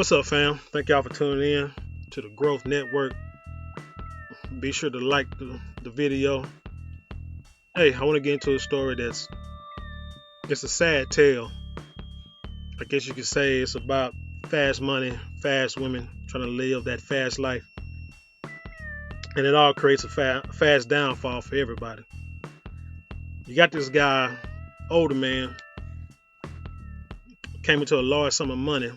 What's up, fam? Thank y'all for tuning in to the Growth Network. Be sure to like the video. Hey, I want to get into a story it's a sad tale. I guess you could say it's about fast money, fast women trying to live that fast life, and it all creates a fast downfall for everybody. You got this guy, older man, came into a large sum of money,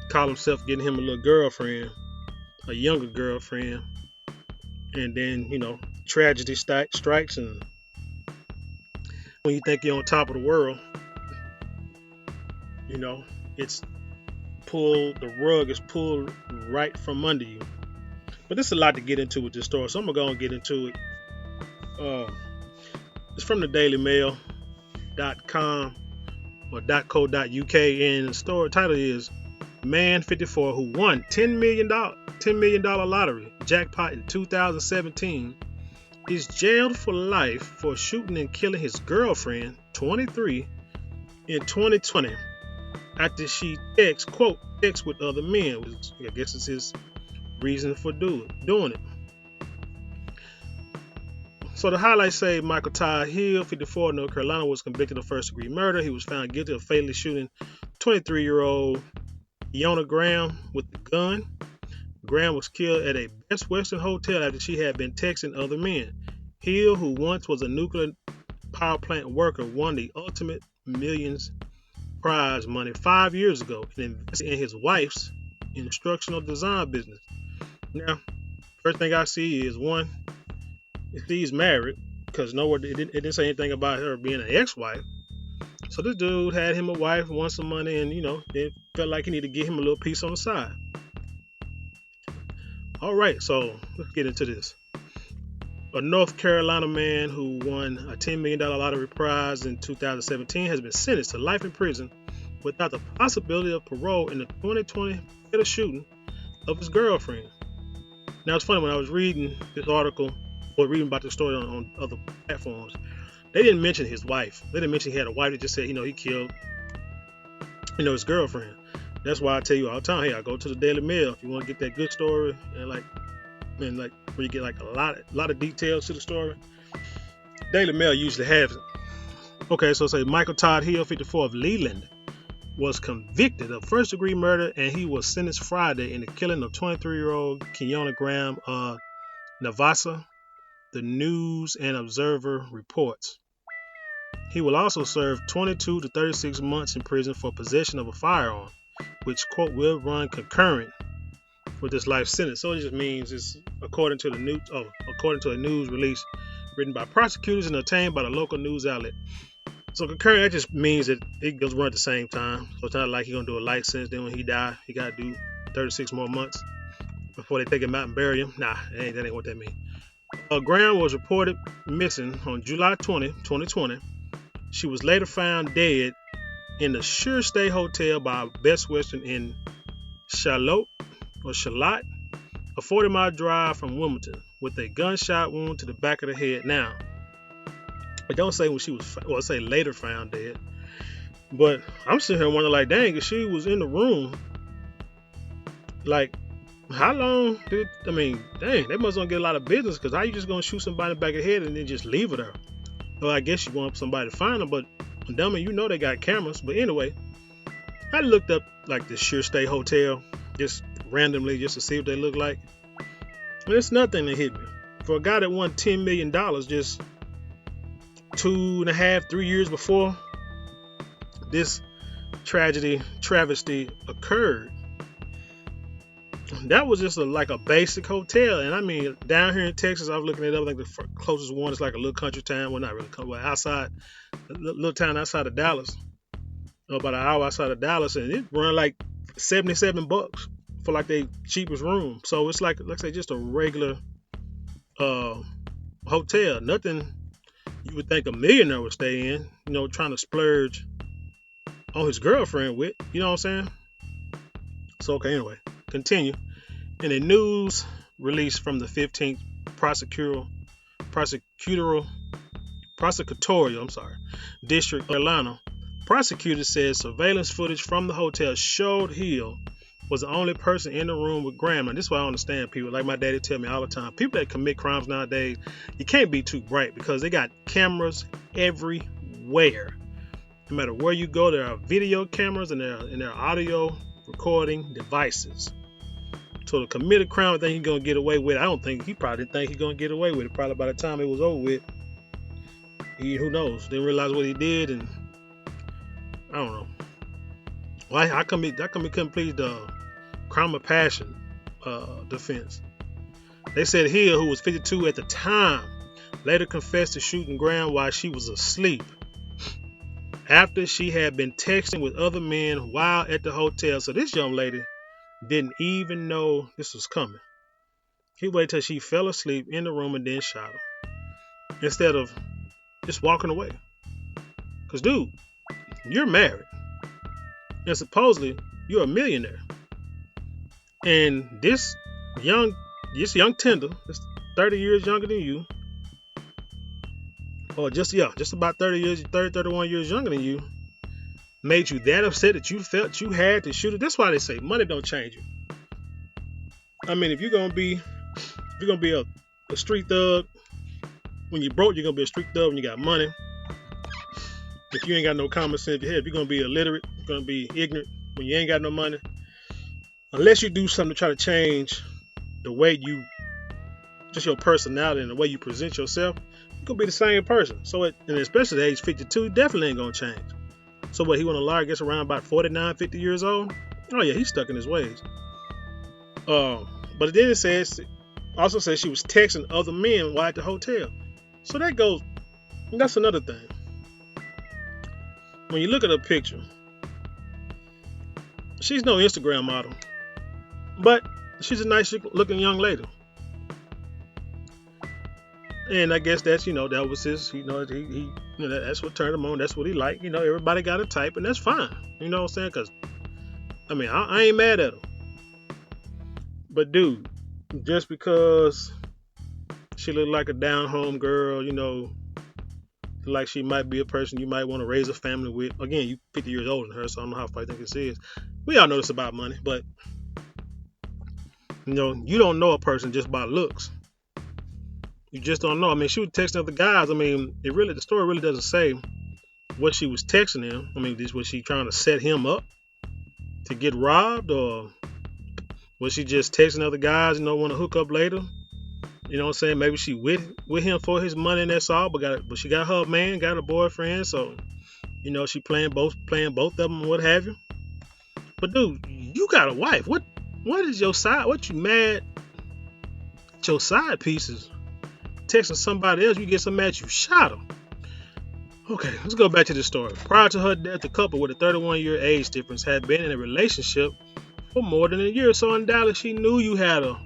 called himself getting him a little girlfriend, a younger girlfriend, and then tragedy strikes, and when you think you're on top of the world, it's the rug is pulled right from under you. But there's a lot to get into with this story, so I'm gonna go and get into it. It's from the dailymail.com or .co.uk, and the story title is Man 54 who won $10 million lottery jackpot in 2017 is jailed for life for shooting and killing his girlfriend, 23, in 2020 after she quote, sex with other men, which I guess is his reason for doing it. So the highlights say Michael Todd Hill, 54, North Carolina, was convicted of first-degree murder. He was found guilty of fatally shooting 23-year-old Keonna Graham with the gun. Graham was killed at a Best Western hotel after she had been texting other men. Hill, who once was a nuclear power plant worker, won the Ultimate Millions prize money 5 years ago and invested in his wife's instructional design business. Now, first thing I see is one, he's married, because nowhere it didn't say anything about her being an ex-wife. So this dude had him a wife, won some money, and it felt like he needed to get him a little piece on the side. All right, so let's get into this. A North Carolina man who won a $10 million lottery prize in 2017 has been sentenced to life in prison without the possibility of parole in the 2020 fatal shooting of his girlfriend. Now, it's funny, when I was reading this article or reading about the story on other platforms, they didn't mention his wife. They didn't mention he had a wife. They just said, he killed, his girlfriend. That's why I tell you all the time, hey, I go to the Daily Mail if you want to get that good story and where you get like a lot of details to the story. Daily Mail usually has it. Okay, so say Michael Todd Hill, 54, of Leland, was convicted of first-degree murder, and he was sentenced Friday in the killing of 23-year-old Keonna Graham of Navassa, the News and Observer reports. He will also serve 22 to 36 months in prison for possession of a firearm, which, quote, will run concurrent with this life sentence. So it just means it's according to a news release written by prosecutors and obtained by the local news outlet. So concurrent, that just means that it goes run at the same time. So it's not like he's gonna do a life sentence, then when he die, he gotta do 36 more months before they take him out and bury him. Nah, that ain't what that means. Graham was reported missing on July 20, 2020. She was later found dead in the Sure Stay Hotel by Best Western in Charlotte, a 40-mile drive from Wilmington, with a gunshot wound to the back of the head. Now, it don't say when she was, well, it say later found dead, but I'm sitting here wondering, dang, if she was in the room, how long dang, they must not get a lot of business, because how you just gonna shoot somebody in the back of the head and then just leave it there? Well, I guess you want somebody to find them, but dummy, they got cameras. But anyway, I looked up the Sure Stay Hotel just randomly just to see what they look like. And it's nothing that hit me. For a guy that won $10 million just 2.5-3 years before this travesty occurred, that was just a basic hotel. And I mean, down here in Texas, I was looking it up. The closest one is a little country town. Well, not really, outside, a little town outside of Dallas, about an hour outside of Dallas, and it run $77 for the cheapest room. So it's like I say, just a regular hotel. Nothing you would think a millionaire would stay in. Trying to splurge on his girlfriend with. You know what I'm saying? So okay, anyway, continue. In a news release from the 15th prosecutorial district of Carolina, prosecutors said surveillance footage from the hotel showed Hill was the only person in the room with Graham. And this is why I understand people. Like my daddy tell me all the time, people that commit crimes nowadays, you can't be too bright because they got cameras everywhere. No matter where you go, there are video cameras and there are audio recording devices. So to commit a crime, I think he's gonna get away with it. I don't think he probably didn't think he's gonna get away with it. Probably by the time it was over with, who knows? Didn't realize what he did, and I don't know. Well, how come he couldn't plead the crime of passion defense? They said Hill, who was 52 at the time, later confessed to shooting Graham while she was asleep, after she had been texting with other men while at the hotel. So this young lady didn't even know this was coming. He waited till she fell asleep in the room and then shot her, instead of just walking away. Because, dude, you're married. And supposedly, you're a millionaire. And this young tender, this 30 years younger than you, or just about 31 years younger than you, made you that upset that you felt you had to shoot it. That's why they say money don't change you. I mean, if you're gonna be a street thug when you're broke, you're gonna be a street thug when you got money. If you ain't got no common sense in your head, if you're gonna be illiterate, you're gonna be ignorant when you ain't got no money. Unless you do something to try to change the way just your personality and the way you present yourself, you're gonna be the same person. So, and especially at age 52, definitely ain't gonna change. So what, he want a lawyer gets around about 49, 50 years old? Oh yeah, he's stuck in his ways. But then it also says she was texting other men while at the hotel. So that's another thing. When you look at her picture, she's no Instagram model, but she's a nice looking young lady. And I guess that's, that was his, that's what turned him on. That's what he liked. Everybody got a type, and that's fine. You know what I'm saying? Because, I ain't mad at him. But, dude, just because she looked like a down-home girl, like she might be a person you might want to raise a family with. Again, you 50 years older than her, so I don't know how far I think this is. We all know this about money, but, you don't know a person just by looks. You just don't know. She was texting other guys. The story really doesn't say what she was texting him. Was she trying to set him up to get robbed, or was she just texting other guys, want to hook up later? You know what I'm saying? Maybe she with him for his money and that's all, but she got her man, got a boyfriend, so she playing both of them and what have you. But dude, you got a wife. What is your side? What you mad? Your side pieces texting somebody else, you get so mad you shot him. Okay, let's go back to the story. Prior to her death, the couple with a 31-year age difference had been in a relationship for more than a year. So undoubtedly, she knew you had a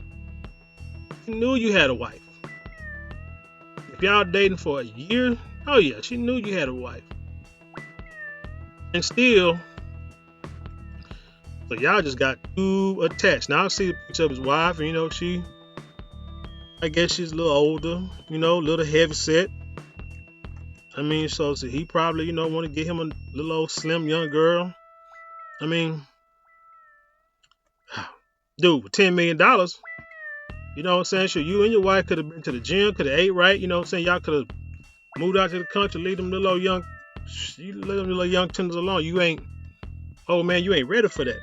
wife. If y'all dating for a year, oh yeah, she knew you had a wife. And still, so y'all just got too attached. Now I see a picture of his wife, and I guess she's a little older, a little heavy set. So he probably, want to get him a little old slim young girl. Dude, with $10 million, you know what I'm saying? Sure, you and your wife could have been to the gym, could have ate right, you know what I'm saying? Y'all could have moved out to the country, leave them little young tenders alone. You ain't ready for that.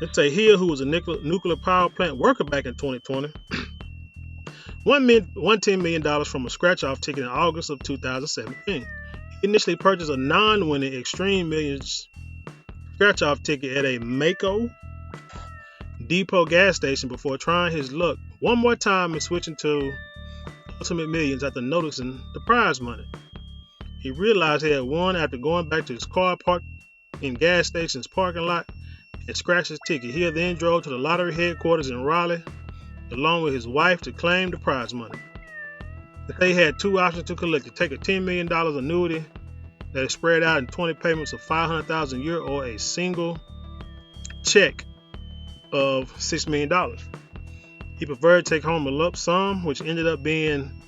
Let's say Hill, who was a nuclear power plant worker back in 2020, won $10 million from a scratch-off ticket in August of 2017. He initially purchased a non-winning Extreme Millions scratch-off ticket at a Mako Depot gas station before trying his luck one more time and switching to Ultimate Millions after noticing the prize money. He realized he had won after going back to his car parked in gas station's parking lot and scratched his ticket. He then drove to the lottery headquarters in Raleigh along with his wife to claim the prize money. They had two options to collect: to take a $10 million annuity that is spread out in 20 payments of $500,000 a year, or a single check of $6 million. He preferred to take home a lump sum, which ended up being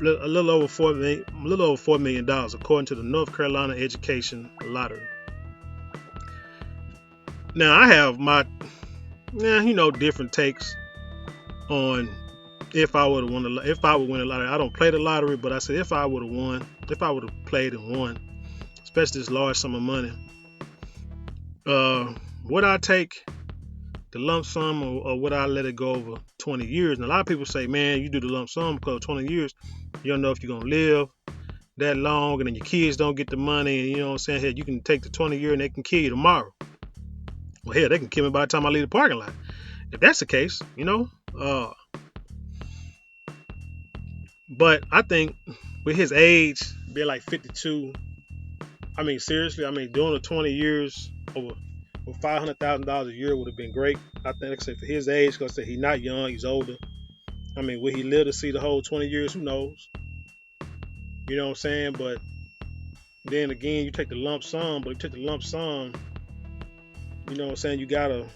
a little over $4 million, according to the North Carolina Education Lottery. Now I have my, different takes on if I would have won if I would win the lottery. I don't play the lottery, but I said if I would have won, if I would have played and won, especially this large sum of money, would I take the lump sum or would I let it go over 20 years? And a lot of people say, man, you do the lump sum because 20 years, you don't know if you're gonna live that long, and then your kids don't get the money, and you know what I'm saying? Hey, you can take the 20 year and they can kill you tomorrow. Well, hell, they can kill me by the time I leave the parking lot. If that's the case, but I think with his age being like 52, I mean, seriously, doing the 20 years over with $500,000 a year would have been great. I think, like I said, for his age, because I said he's not young, he's older. I mean, will he live to see the whole 20 years? Who knows? You know what I'm saying? But then again, you take the lump sum, but you take the lump sum, you know what I'm saying? You gotta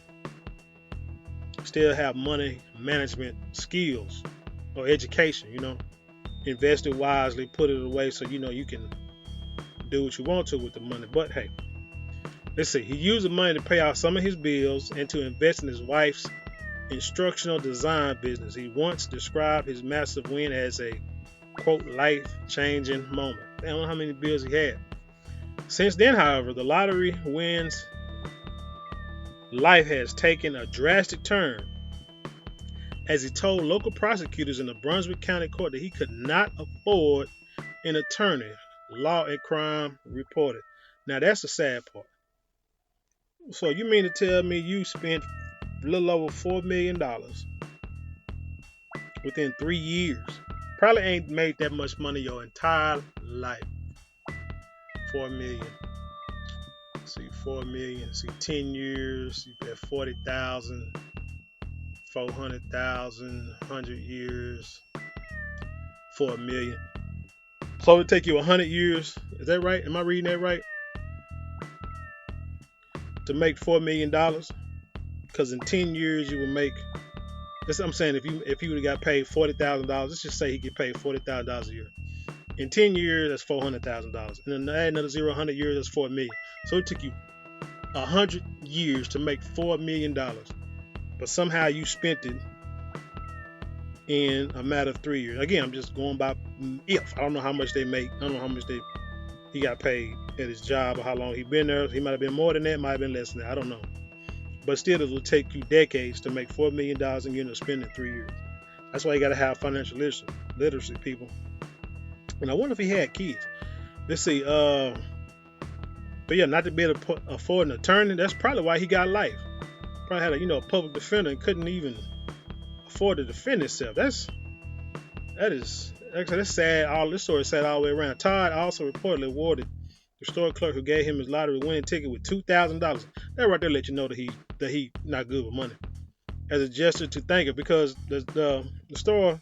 still have money management skills or education, invest it wisely, put it away so you can do what you want to with the money. But hey, let's see. He used the money to pay off some of his bills and to invest in his wife's instructional design business. He once described his massive win as a quote life-changing moment. I don't know how many bills he had. Since then, however, the lottery wins life has taken a drastic turn, as he told local prosecutors in the Brunswick County Court that he could not afford an attorney. Law and Crime reported. Now that's the sad part. So you mean to tell me you spent a little over $4 million within 3 years? Probably ain't made that much money your entire life. 4 million. See, 4 million. See, 10 years. You bet 40,000, 400,000, 100 years, 4 million. So it would take you 100 years. Is that right? Am I reading that right? To make $4 million? Because in 10 years you would make. That's what I'm saying. If he would have got paid $40,000, let's just say he get paid $40,000 a year. In 10 years, that's $400,000. And then add another 100 years, that's $4 million. So it took you 100 years to make $4 million. But somehow you spent it in a matter of 3 years. Again, I'm just going by if. I don't know how much they make. I don't know how much he got paid at his job or how long he been there. He might have been more than that, might have been less than that. I don't know. But still, it will take you decades to make $4 million and you end up spending 3 years. That's why you got to have financial literacy, people. And I wonder if he had kids. Let's see. But yeah, not to be able to afford an attorney. That's probably why he got life. Probably had a public defender and couldn't even afford to defend himself. That's sad. All this story is sad all the way around. Todd also reportedly awarded the store clerk who gave him his lottery winning ticket with $2,000. That right there let you know that he not good with money. As a gesture to thank him, because the store,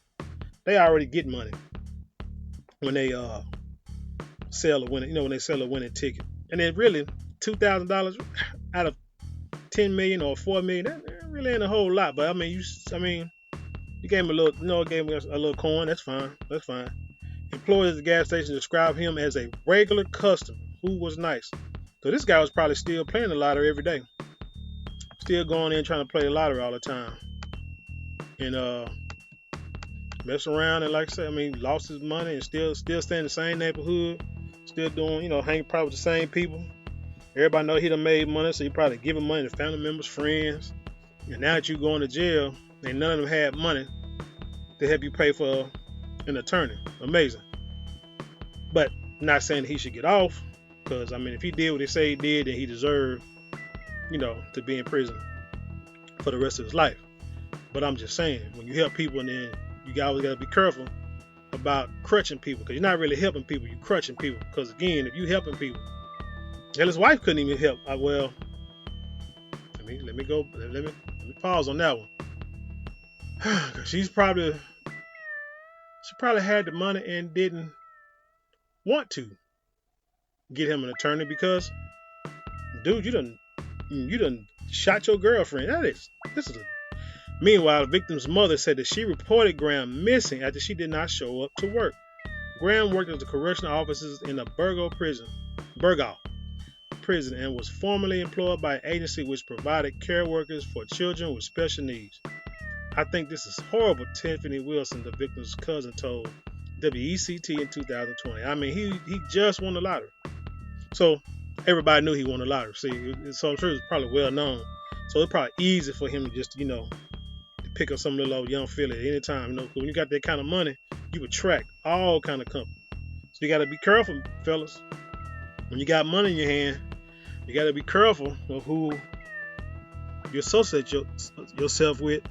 they already get money when they sell a winning, when they sell a winning ticket. And then really $2,000 out of 10 million or 4 million, that really ain't a whole lot. But you gave him a little, gave him a little coin. That's fine. Employees at the gas station described him as a regular customer who was nice. So this guy was probably still playing the lottery every day, still going in trying to play the lottery all the time, and mess around. And like I said, lost his money and still stay in the same neighborhood, still doing, hanging probably with the same people. Everybody know he done made money, so he probably giving money to family members, friends. And now that you going to jail, and none of them had money to help you pay for an attorney. Amazing. But not saying that he should get off, because if he did what they say he did, then he deserved, to be in prison for the rest of his life. But I'm just saying, when you help people, and then you always got to be careful about crutching people, because you're not really helping people, you're crutching people. Because again, if you helping people, hell, his wife couldn't even help. Well, let me pause on that one. She probably had the money and didn't want to get him an attorney, because, dude, you done shot your girlfriend. Meanwhile, the victim's mother said that she reported Graham missing after she did not show up to work. Graham worked as the correctional officers in the Burgo prison prison and was formerly employed by an agency which provided care workers for children with special needs. I think this is horrible, Tiffany Wilson, the victim's cousin, told WECT in 2020. I mean, he just won the lottery. So everybody knew he won the lottery. See, so I'm sure it's probably well known. So it's probably easy for him to just, to pick up some little old young fella at any time. Cause when you got that kind of money, you attract all kind of company. So you got to be careful, fellas. When you got money in your hand, you got to be careful of who you associate yourself with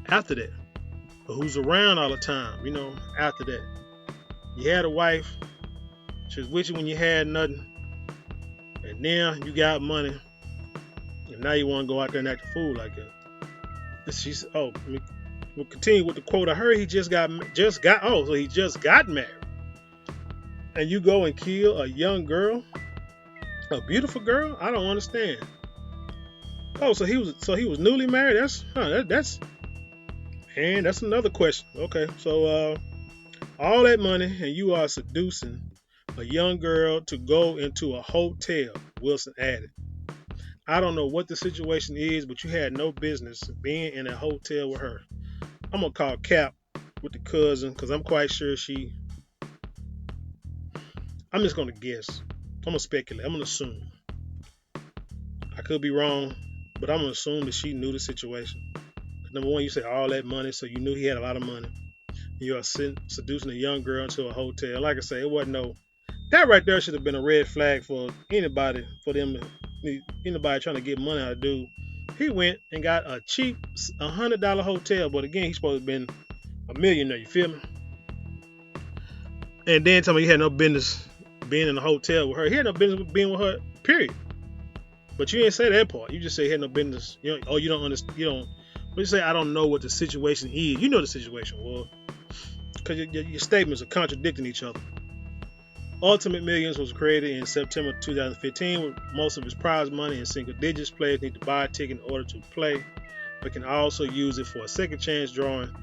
after that, or who's around all the time. After that, you had a wife, she was with you when you had nothing, and now you got money, and now you want to go out there and act a fool like that. We'll continue with the quote. I heard he just got married, and you go and kill a young girl, a beautiful girl. I don't understand. Oh, so he was newly married. That's another question. Okay, so all that money and you are seducing a young girl to go into a hotel, Wilson added. I don't know what the situation is, but you had no business being in a hotel with her. I'm going to call Cap with the cousin because I'm quite sure I'm just going to guess. I'm going to speculate. I'm going to assume. I could be wrong, but I'm going to assume that she knew the situation. Number one, you said all that money, so you knew he had a lot of money. You are seducing a young girl into a hotel. Like I say, it wasn't that right there should have been a red flag for anybody, anybody trying to get money out of dude. He went and got a cheap $100 hotel, but again, he's supposed to have been a millionaire, you feel me? And then tell me he had no business being in a hotel with her. He had no business being with her, period. But you didn't say that part. You just say he had no business. You don't understand. But you say, I don't know what the situation is. You know the situation, well, because your statements are contradicting each other. Ultimate Millions was created in September 2015 with most of its prize money in single digits. Players need to buy a ticket in order to play, but can also use it for a second chance drawing,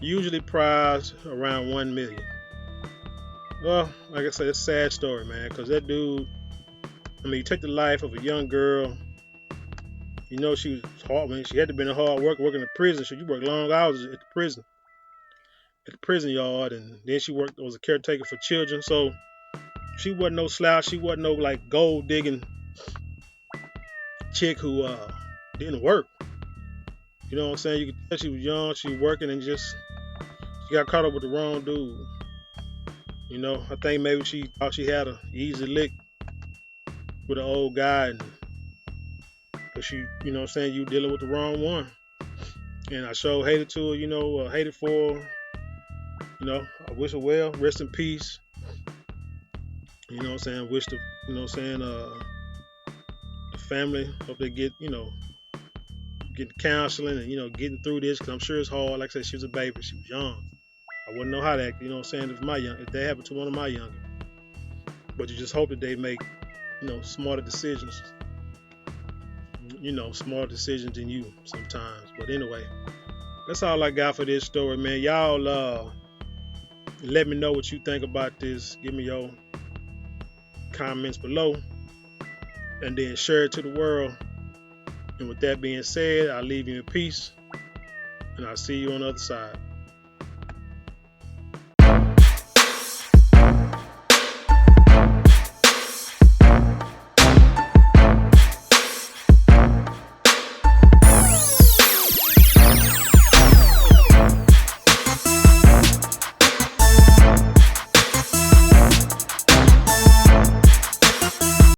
usually prized around $1 million. Well, like I said, it's a sad story, man, because that dude, you take the life of a young girl. She was hard, man. She had to be in a hard work, working in the prison. So you work long hours at the prison yard, and then she was a caretaker for children. So she wasn't no slouch. She wasn't no gold digging chick who didn't work. You know what I'm saying? You could tell she was young. She was working, and she got caught up with the wrong dude. I think maybe she thought she had an easy lick with an old guy, but she, you dealing with the wrong one. And I sure hated to her, hated for her. I wish her well, rest in peace. Wish the, the family, hope they get, getting counseling and, getting through this, because I'm sure it's hard. Like I said, she was a baby, she was young. I wouldn't know how to act, if they happened to one of my younger. But you just hope that they make, smarter decisions. Smarter decisions than you sometimes. But anyway, that's all I got for this story, man. Y'all let me know what you think about this. Give me your comments below, and then share it to the world. And with that being said, I'll leave you in peace, and I'll see you on the other side.